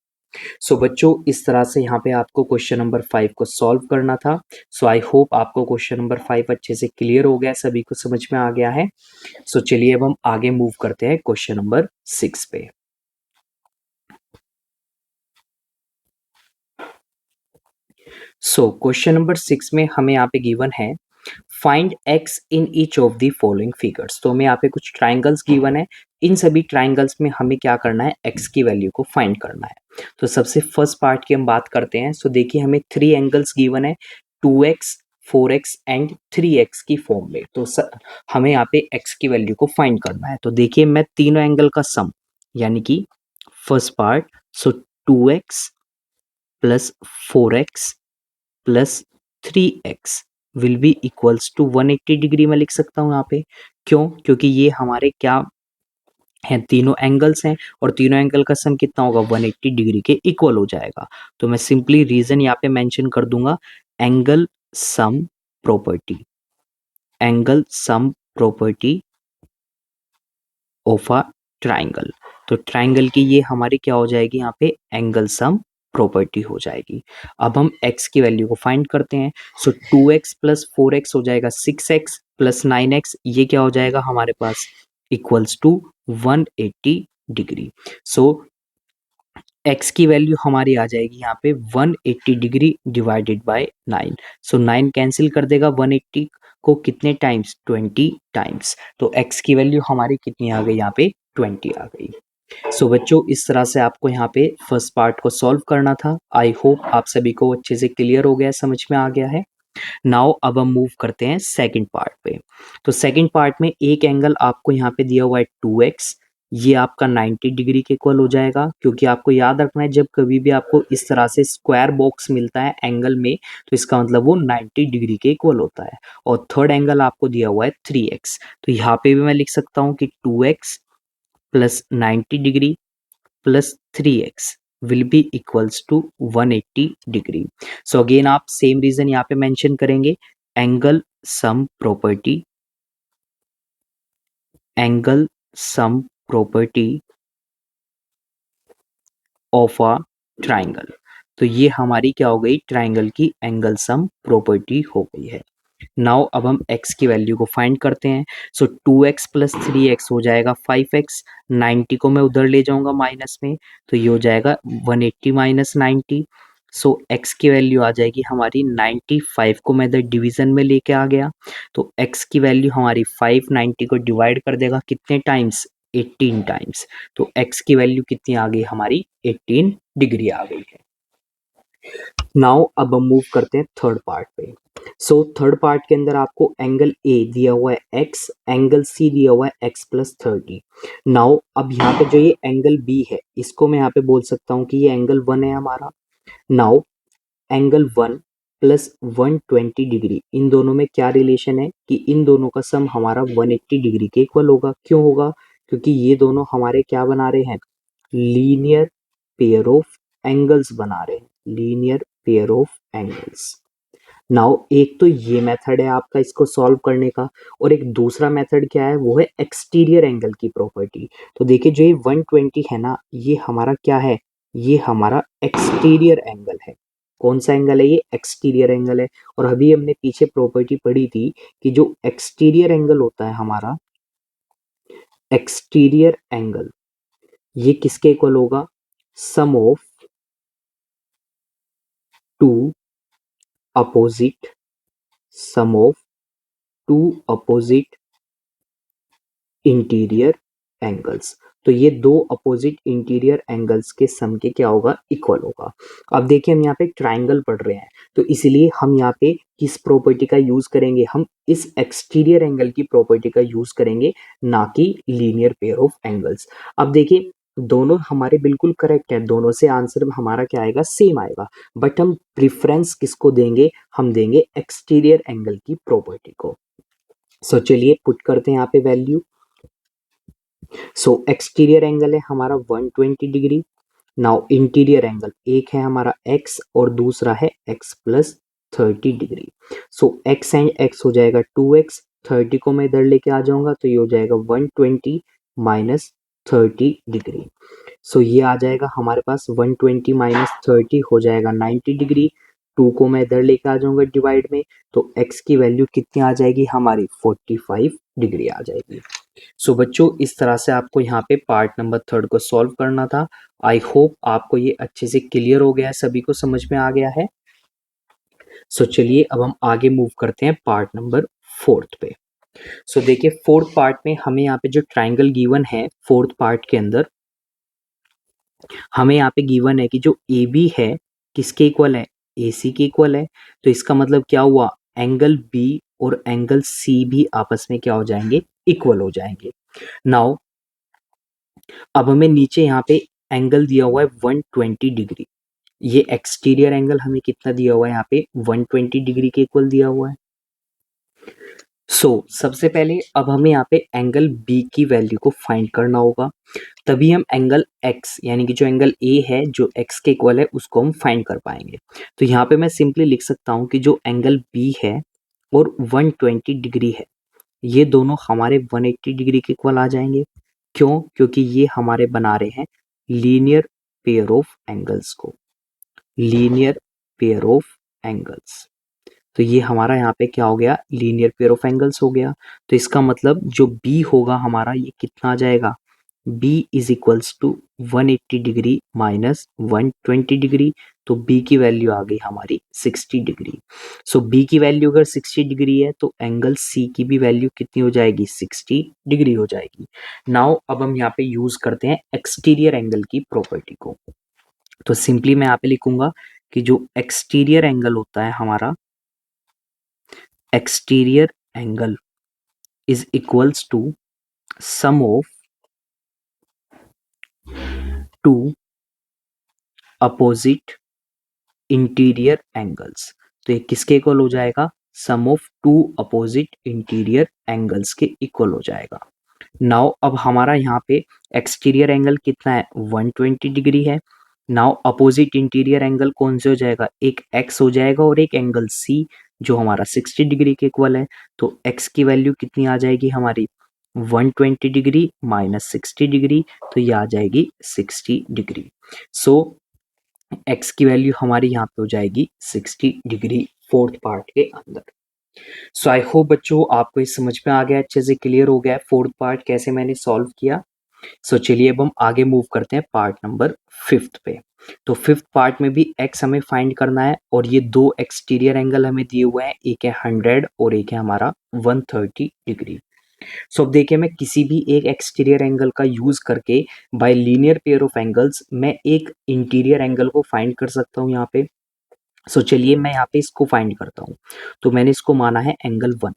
सो बच्चों इस तरह से यहाँ पे आपको क्वेश्चन नंबर 5 को सॉल्व करना था। सो आई होप आपको क्वेश्चन नंबर 5 अच्छे से क्लियर हो गया, सभी को समझ में आ गया है। सो चलिए अब हम आगे मूव करते हैं क्वेश्चन नंबर 6 पे। सो क्वेश्चन नंबर 6 में हमें यहाँ पे गिवन है find x in each of the following figures. तो हमें यहाँ पे कुछ ट्राइंगल्स गिवन है, इन सभी ट्राइंगल्स में हमें क्या करना है, एक्स की वैल्यू को फाइंड करना है। तो सबसे फर्स्ट पार्ट की हम बात करते हैं। सो देखिए हमें 3 एंगल्स गिवन है, 2x 4x एंड 3x की फॉर्म में। तो हमें यहाँ पे x की वैल्यू को फाइंड करना है। तो देखिए मैं तीनों एंगल का सम यानी कि first part, so 2x plus 4x plus 3x will be equals to 180 degree में लिख सकता हूँ यहाँ पे। क्यों, क्योंकि ये हमारे क्या हैं, तीनों एंगल्स हैं और तीनों एंगल का सम कितना होगा 180 डिग्री के इक्वल हो जाएगा। तो मैं सिंपली रीजन यहाँ पे मेंशन कर दूंगा, angle sum property, angle sum property of a triangle. तो ट्राइंगल की ये हमारी क्या हो जाएगी यहाँ पे, एंगल सम प्रॉपर्टी हो जाएगी। अब हम x की वैल्यू को फाइंड करते हैं। सो 2x प्लस 4x हो जाएगा 6x प्लस 9x, ये क्या हो जाएगा हमारे पास equals to 180 degree. So x की वैल्यू हमारी आ जाएगी यहाँ पे 180 degree divided by 9। So 9 cancel कर देगा 180 को कितने टाइम्स, 20 टाइम्स। तो x की वैल्यू हमारी कितनी आ गई यहाँ पे 20 आ गई। सो बच्चों इस तरह से आपको यहाँ पे फर्स्ट पार्ट को सॉल्व करना था। आई होप आप सभी को अच्छे से क्लियर हो गया, समझ में आ गया है। नाउ अब हम मूव करते हैं सेकंड पार्ट पे। तो सेकंड पार्ट में एक एंगल आपको यहाँ पे दिया हुआ है 2x, ये आपका 90 डिग्री के इक्वल हो जाएगा। क्योंकि आपको याद रखना है जब कभी भी आपको इस तरह से स्क्वायर बॉक्स मिलता है एंगल में, तो इसका मतलब वो 90 डिग्री के इक्वल होता है। और थर्ड एंगल आपको दिया हुआ है 3x, तो यहाँ पे भी मैं लिख सकता हूँ कि 2x plus 90 degree plus 3x will be equals to 180 degree. So again आप सेम रीजन यहाँ पे मेंशन करेंगे, angle sum property, angle sum property of a triangle. तो ये हमारी क्या हो गई, ट्राइंगल की एंगल सम प्रॉपर्टी हो गई है। नाउ अब हम x की वैल्यू को फाइंड करते हैं। सो 2x प्लस 3x हो जाएगा 5x, 90 को मैं उधर ले जाऊंगा माइनस में, तो ये हो जाएगा 180 माइनस 90। सो x की वैल्यू आ जाएगी हमारी 95 को मैं इधर डिवीजन में लेके आ गया, तो x की वैल्यू हमारी 5 90 को डिवाइड कर देगा कितने टाइम्स, 18 टाइम्स। तो x की वैल्यू कितनी आ गई हमारी 18 डिग्री आ गई है। नाउ अब हम मूव करते हैं थर्ड पार्ट पे। सो थर्ड पार्ट के अंदर आपको एंगल ए दिया हुआ है x, एंगल सी दिया हुआ है x प्लस 30। नाउ अब यहाँ पे जो ये एंगल बी है इसको मैं यहाँ पे बोल सकता हूँ कि ये एंगल 1 है हमारा। नाउ एंगल 1 प्लस 120 डिग्री, इन दोनों में क्या रिलेशन है कि इन दोनों का सम हमारा 180 डिग्री के इक्वल होगा। क्यों होगा, क्योंकि ये दोनों हमारे क्या बना रहे हैं, लीनियर पेयर ऑफ एंगल्स बना रहे हैं, linear pair of angles. Now एक तो ये मेथड है आपका इसको सॉल्व करने का, और एक दूसरा मेथड क्या है, वो है एक्सटीरियर एंगल की प्रॉपर्टी। तो देखिए जो ये 120 है ना, ये हमारा क्या है, ये हमारा एक्सटीरियर एंगल है। कौन सा एंगल है, ये एक्सटीरियर एंगल है। और अभी हमने पीछे प्रॉपर्टी पढ़ी थी कि जो एक्सटीरियर एंगल होता है हमारा, एक्सटीरियर एंगल, ये किसके इक्वल होगा, sum of two opposite, sum of two opposite interior angles. तो ये दो अपोजिट इंटीरियर एंगल्स के सम के क्या होगा, इक्वल होगा। अब देखिए हम यहाँ पे ट्राइंगल पढ़ रहे हैं, तो इसलिए हम यहाँ पे किस प्रॉपर्टी का यूज करेंगे, हम इस एक्सटीरियर एंगल की प्रॉपर्टी का यूज करेंगे, ना कि लीनियर पेयर ऑफ एंगल्स। अब देखिए दोनों हमारे बिल्कुल करेक्ट है, दोनों से आंसर हमारा क्या आएगा, सेम आएगा, बट हम प्रिफरेंस किसको देंगे, हम देंगे एक्सटीरियर एंगल की प्रॉपर्टी को। सो चलिए पुट करते हैं यहाँ पे वैल्यू। सो एक्सटीरियर एंगल है हमारा 120 डिग्री। नाउ इंटीरियर एंगल एक है हमारा x और दूसरा है x plus 30 degree. So x and x हो जाएगा 2x, 30 को मैं इधर लेके आ जाऊंगा तो ये हो जाएगा 120 माइनस 30 डिग्री। सो ये आ जाएगा हमारे पास 120 माइनस 30 हो जाएगा 90 डिग्री। 2 को मैं इधर लेके आ जाऊंगा डिवाइड में, तो x की वैल्यू कितनी आ जाएगी हमारी, 45 डिग्री आ जाएगी। सो बच्चों इस तरह से आपको यहाँ पे पार्ट नंबर 3 को सॉल्व करना था। आई होप आपको ये अच्छे से क्लियर हो गया है, सभी को समझ में आ गया है। सो चलिए अब हम आगे मूव करते हैं पार्ट नंबर 4 पे। सो देखिए 4th पार्ट में हमें यहाँ पे जो ट्राइंगल गिवन है 4th पार्ट के अंदर, हमें यहाँ पे गिवन है कि जो ए बी है किसके इक्वल है, ए सी के इक्वल है। तो इसका मतलब क्या हुआ, एंगल बी और एंगल सी भी आपस में क्या हो जाएंगे, इक्वल हो जाएंगे। नाउ अब हमें नीचे यहाँ पे एंगल दिया हुआ है 120 डिग्री। ये एक्सटीरियर एंगल हमें कितना दिया हुआ है, यहाँ पे 120 डिग्री के इक्वल दिया हुआ है। सबसे पहले अब हमें यहाँ पे एंगल बी की वैल्यू को फाइंड करना होगा, तभी हम एंगल एक्स यानी कि जो एंगल ए है जो एक्स के इक्वल है उसको हम फाइंड कर पाएंगे। तो यहाँ पे मैं सिंपली लिख सकता हूँ कि जो एंगल बी है और 120 डिग्री है, ये दोनों हमारे 180 डिग्री के इक्वल आ जाएंगे। क्यों, क्योंकि ये हमारे बना रहे हैं लीनियर पेयर ऑफ एंगल्स को, लीनियर पेयर ऑफ एंगल्स। तो ये हमारा यहाँ पे क्या हो गया, लीनियर पेयर ऑफ एंगल्स हो गया। तो इसका मतलब जो बी होगा हमारा ये कितना आ जाएगा, b is equals to 180 degree minus 120 degree. तो b की वैल्यू आ गई हमारी 60 डिग्री। सो b की वैल्यू अगर 60 डिग्री है तो एंगल c की भी वैल्यू कितनी हो जाएगी, 60 डिग्री हो जाएगी। नाउ अब हम यहाँ पे यूज करते हैं एक्सटीरियर एंगल की प्रॉपर्टी को। तो सिंपली मैं यहाँ पे लिखूंगा कि जो एक्सटीरियर एंगल होता है हमारा, exterior angle is equals to sum of two opposite interior angles. तो ये किसके इक्वल हो जाएगा, sum of two opposite interior angles के इक्वल हो जाएगा। नाउ अब हमारा यहाँ पे एक्सटीरियर एंगल कितना है, 120 डिग्री है। नाउ अपोजिट इंटीरियर एंगल कौन से हो जाएगा, एक x हो जाएगा और एक एंगल c जो हमारा 60 डिग्री के इक्वल है। तो x की वैल्यू कितनी आ जाएगी हमारी, 120 डिग्री माइनस 60 डिग्री, तो ये आ जाएगी 60 डिग्री। सो x की वैल्यू हमारी यहाँ पे हो जाएगी 60 डिग्री 4th पार्ट के अंदर। सो आई होप बच्चों आपको ये समझ में आ गया, अच्छे से क्लियर हो गया 4th पार्ट कैसे मैंने सॉल्व किया। सो चलिए अब हम आगे मूव करते हैं पार्ट नंबर 5th पे। तो 5th पार्ट में भी x हमें फाइंड करना है और ये दो एक्सटीरियर एंगल हमें दिए हुए हैं, एक है 100 और एक है हमारा 130 डिग्री। सो अब देखिए मैं किसी भी एक एक्सटीरियर एंगल का यूज करके bye linear pair of angles मैं एक इंटीरियर एंगल को फाइंड कर सकता हूँ यहाँ पे। सो चलिए मैं यहाँ पे इसको फाइंड करता हूँ। तो मैंने इसको माना है एंगल 1,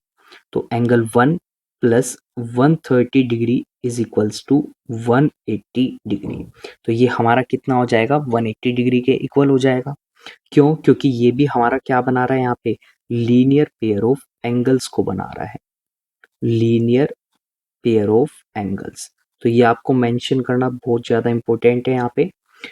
तो angle 1 plus 130 degree is equals to 180 degree. तो ये हमारा कितना हो जाएगा, 180 डिग्री के इक्वल हो जाएगा। क्यों, क्योंकि ये भी हमारा क्या बना रहा है यहाँ पे, लीनियर पेयर ऑफ एंगल्स को बना रहा है, लीनियर पेयर ऑफ एंगल्स। तो ये आपको मेंशन करना बहुत ज़्यादा इंपॉर्टेंट है यहाँ पे।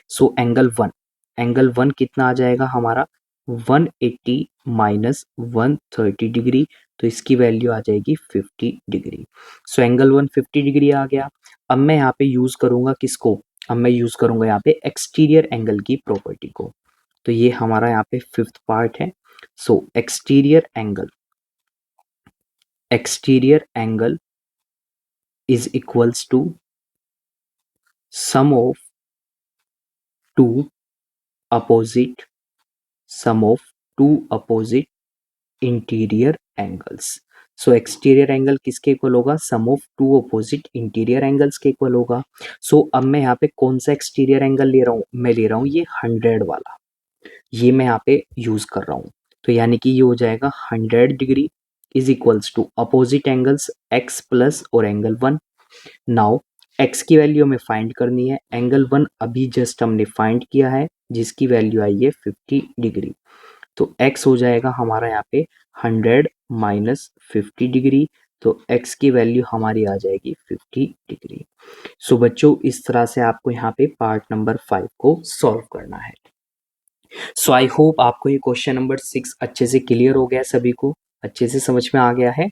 सो एंगल वन कितना आ जाएगा हमारा, 180 माइनस 130 डिग्री, तो इसकी वैल्यू आ जाएगी 50 डिग्री। सो एंगल 1 50 डिग्री आ गया। अब मैं यहाँ पे यूज़ करूँगा किसको, अब मैं यूज़ करूँगा यहाँ पे एक्सटीरियर एंगल की प्रॉपर्टी को। तो ये हमारा यहाँ पे 5th पार्ट है। So exterior angle is equals to sum of two opposite sum of two opposite interior angles. So exterior angle किसके इक्वल होगा, sum of two opposite interior angles के इक्वल होगा। सो अब मैं यहाँ पे कौन सा एक्सटीरियर एंगल ले रहा हूँ, मैं ले रहा हूँ ये 100 वाला, ये मैं यहाँ पे यूज कर रहा हूँ। तो यानी कि ये हो जाएगा 100 degree is equals to opposite angles x plus और एंगल 1। नाउ x की वैल्यू हमें फाइंड करनी है, एंगल 1 अभी जस्ट हमने फाइंड किया है जिसकी वैल्यू आई है 50 डिग्री। तो x हो जाएगा हमारा यहाँ पे 100 माइनस 50 डिग्री, तो x की वैल्यू हमारी आ जाएगी 50 डिग्री। सो बच्चों इस तरह से आपको यहाँ पे पार्ट नंबर 5 को सॉल्व करना है। सो आई होप आपको ये क्वेश्चन नंबर 6 अच्छे से क्लियर हो गया, सभी को अच्छे से समझ में आ गया है।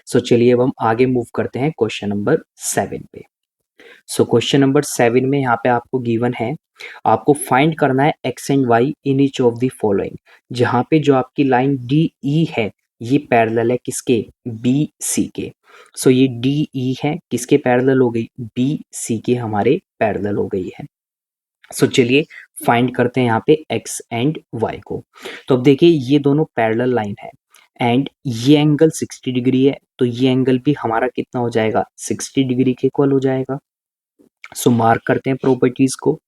सो चलिए अब हम आगे मूव करते हैं क्वेश्चन नंबर 7 पे। सो क्वेश्चन नंबर 7 में यहाँ पे आपको गिवन है, आपको फाइंड करना है x and y in each of the following, जहाँ पे जो आपकी लाइन डी ई है ये पैरेलल है किसके, बी सी के। सो ये डी ई है किसके पैरेलल हो गई, बी सी के हमारे पैरेलल हो गई है। सो चलिए फाइंड करते हैं यहाँ पे x एंड y को। तो अब देखिए ये दोनों पैरेलल लाइन है एंड ये एंगल 60 डिग्री है, तो ये एंगल भी हमारा कितना हो जाएगा, 60 डिग्री के इक्वल हो जाएगा। सो मार्क करते हैं प्रॉपर्टीज को।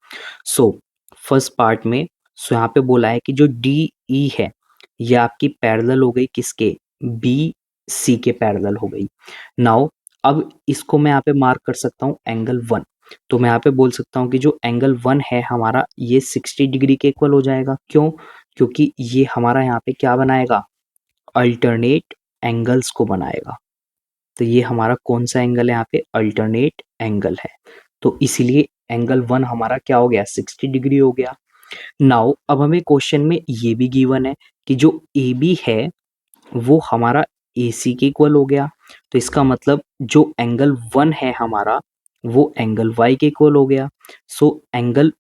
सो फर्स्ट पार्ट में यहाँ पे बोला है कि जो डी ई है ये आपकी पैरेलल हो गई किसके, बी सी के पैरेलल हो गई। नाउ अब इसको मैं यहाँ पे मार्क कर सकता हूँ एंगल 1। तो मैं यहाँ पे बोल सकता हूँ कि जो एंगल 1 है हमारा ये 60 डिग्री के इक्वल हो जाएगा। क्यों, क्योंकि ये हमारा यहाँ पे क्या बनाएगा, अल्टरनेट एंगल्स को बनाएगा। तो ये हमारा कौन सा एंगल है यहाँ पे, अल्टरनेट एंगल है, तो इसीलिए एंगल 1 हमारा क्या हो गया, 60 डिग्री हो गया। नाउ अब हमें क्वेश्चन में ये भी गिवन है कि जो ए बी है वो हमारा ए सी के इक्वल हो गया। तो इसका मतलब जो एंगल 1 है हमारा वो एंगल y के इक्वल हो गया। सो एंगल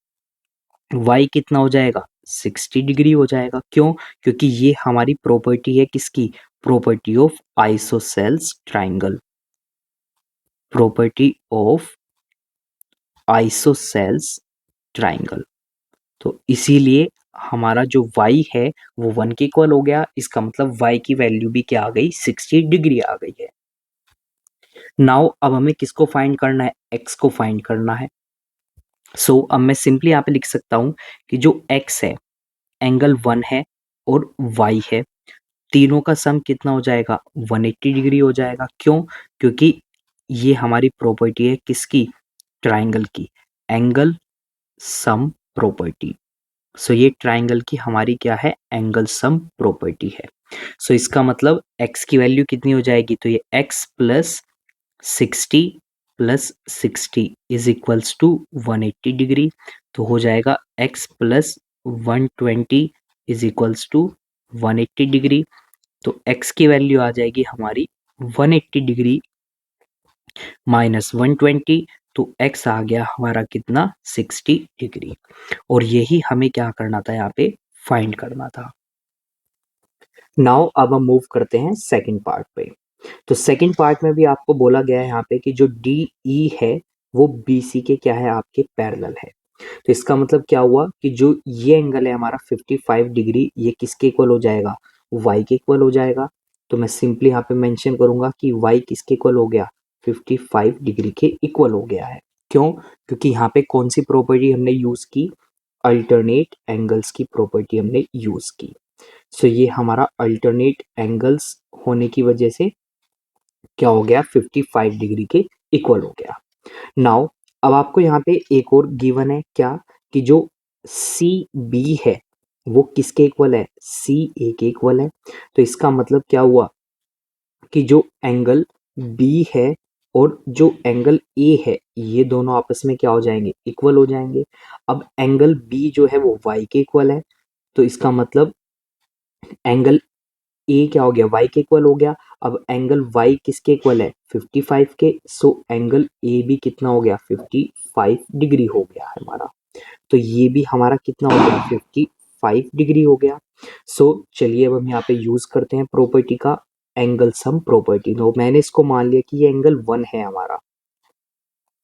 y कितना हो जाएगा, 60 डिग्री हो जाएगा। क्यों, क्योंकि ये हमारी प्रॉपर्टी है किसकी, property of isosceles triangle, property of isosceles triangle. तो इसीलिए हमारा जो y है वो 1 के इक्वल हो गया, इसका मतलब y की वैल्यू भी क्या आ गई, 60 डिग्री आ गई है। नाउ अब हमें किसको फाइंड करना है, x को फाइंड करना है। सो अब मैं सिंपली यहाँ पे लिख सकता हूँ कि जो x है एंगल 1 है और y है, तीनों का सम कितना हो जाएगा, 180 डिग्री हो जाएगा। क्यों, क्योंकि ये हमारी प्रॉपर्टी है किसकी, ट्राइंगल की, एंगल सम प्रॉपर्टी। सो ये ट्राइंगल की हमारी क्या है, एंगल सम प्रॉपर्टी है। सो इसका मतलब x की वैल्यू कितनी हो जाएगी, तो ये x plus 60 plus 60 is equals to 180 degree, तो हो जाएगा x plus 120 is equals to 180 degree. तो x की वैल्यू आ जाएगी हमारी 180 डिग्री माइनस 120, तो x आ गया हमारा कितना, 60 डिग्री। और यही हमें क्या करना था, यहाँ पे फाइंड करना था। नाउ अब हम मूव करते हैं सेकंड पार्ट पे। तो सेकंड पार्ट में भी आपको बोला गया है यहाँ पे कि जो डी ई है वो बी सी के क्या है, आपके पैरेलल है। तो इसका मतलब क्या हुआ कि जो ये एंगल है हमारा 55 डिग्री, ये किसके इक्वल हो जाएगा, y के इक्वल हो जाएगा। तो मैं सिंपली यहाँ पे मेंशन करूंगा कि y किसके इक्वल हो गया, 55 डिग्री के इक्वल हो गया है। क्यों, क्योंकि यहाँ पे कौन सी प्रॉपर्टी हमने यूज की, अल्टरनेट एंगल्स की प्रॉपर्टी हमने यूज की। सो ये हमारा अल्टरनेट एंगल्स होने की वजह से क्या हो गया, 55 डिग्री के इक्वल हो गया। नाउ अब आपको यहाँ पे एक और गिवन है क्या, कि जो सी बी है वो किसके इक्वल है, सी ए के इक्वल है। तो इसका मतलब क्या हुआ कि जो एंगल बी है और जो एंगल ए है ये दोनों आपस में क्या हो जाएंगे, इक्वल हो जाएंगे। अब एंगल बी जो है वो वाई के इक्वल है, तो इसका मतलब एंगल ए क्या हो गया, y के इक्वल हो गया। अब एंगल y किसके इक्वल है, 55 के। सो एंगल ए भी कितना हो गया, 55 डिग्री हो गया है हमारा। तो ये भी हमारा कितना हो गया, 55 डिग्री हो गया। सो चलिए अब हम यहाँ पे यूज करते हैं प्रॉपर्टी का, एंगल सम प्रॉपर्टी। तो मैंने इसको मान लिया कि ये एंगल 1 है हमारा,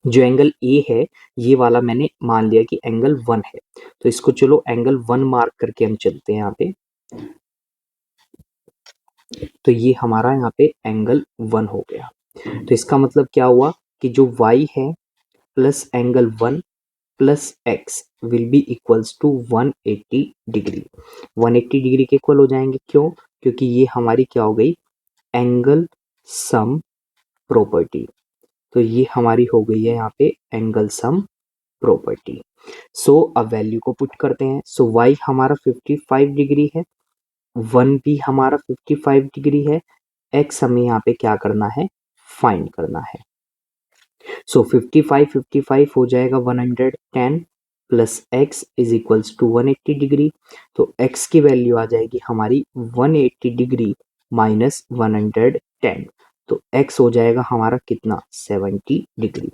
जो एंगल ए है ये वाला मैंने मान लिया कि एंगल 1 है। तो इसको चलो एंगल 1 मार्क करके हम चलते हैं यहाँ पे। तो ये हमारा यहाँ पे एंगल 1 हो गया। तो इसका मतलब क्या हुआ कि जो y है plus angle 1 plus x will be equals to 180 degree. 180 degree के इक्वल हो जाएंगे, क्यों? क्योंकि ये हमारी क्या हो गई, एंगल सम प्रॉपर्टी। तो ये हमारी हो गई है यहाँ पे एंगल सम प्रॉपर्टी। सो अब वैल्यू को पुट करते हैं। सो y हमारा 55 डिग्री है, 1 भी हमारा 55 डिग्री है, x हमें यहाँ पे क्या करना है, फाइंड करना है। सो 55 हो जाएगा 110 plus x is equals to 180 degree. तो x की वैल्यू आ जाएगी हमारी 180 डिग्री माइनस 110। तो x हो जाएगा हमारा कितना, 70 डिग्री।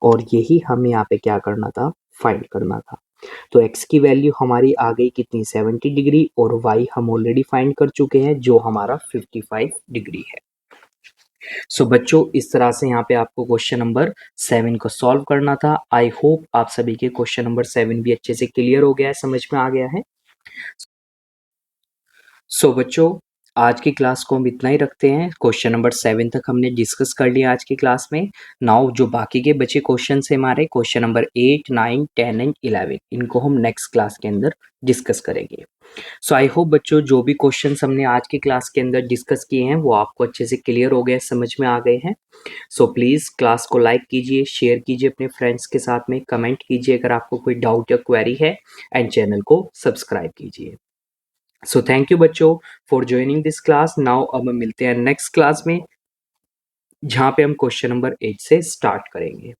और यही हमें यहाँ पे क्या करना था, फाइंड करना था। तो x की वैल्यू हमारी आ गई कितनी, 70 डिग्री, और y हम ऑलरेडी फाइंड कर चुके हैं जो हमारा 55 डिग्री है। सो बच्चों, इस तरह से यहाँ पे आपको क्वेश्चन नंबर 7 को सॉल्व करना था। आई होप आप सभी के क्वेश्चन नंबर 7 भी अच्छे से क्लियर हो गया है, समझ में आ गया है। सो बच्चों, आज की क्लास को हम इतना ही रखते हैं। क्वेश्चन नंबर 7 तक हमने डिस्कस कर लिया आज की क्लास में। नाउ जो बाकी के बचे क्वेश्चन है हमारे, क्वेश्चन नंबर 8, 9, 10 एंड 11, इनको हम नेक्स्ट क्लास के अंदर डिस्कस करेंगे। सो आई होप बच्चों, जो भी क्वेश्चन हमने आज की क्लास के अंदर डिस्कस किए हैं वो आपको अच्छे से क्लियर हो गए, समझ में आ गए हैं। सो प्लीज़ क्लास को लाइक कीजिए, शेयर कीजिए अपने फ्रेंड्स के साथ में, कमेंट कीजिए अगर आपको कोई डाउट या क्वेरी है, एंड चैनल को सब्सक्राइब कीजिए। सो थैंक यू बच्चों for joining this class. Now अब हम मिलते हैं नेक्स्ट क्लास में, जहाँ पे हम क्वेश्चन नंबर 8 से स्टार्ट करेंगे।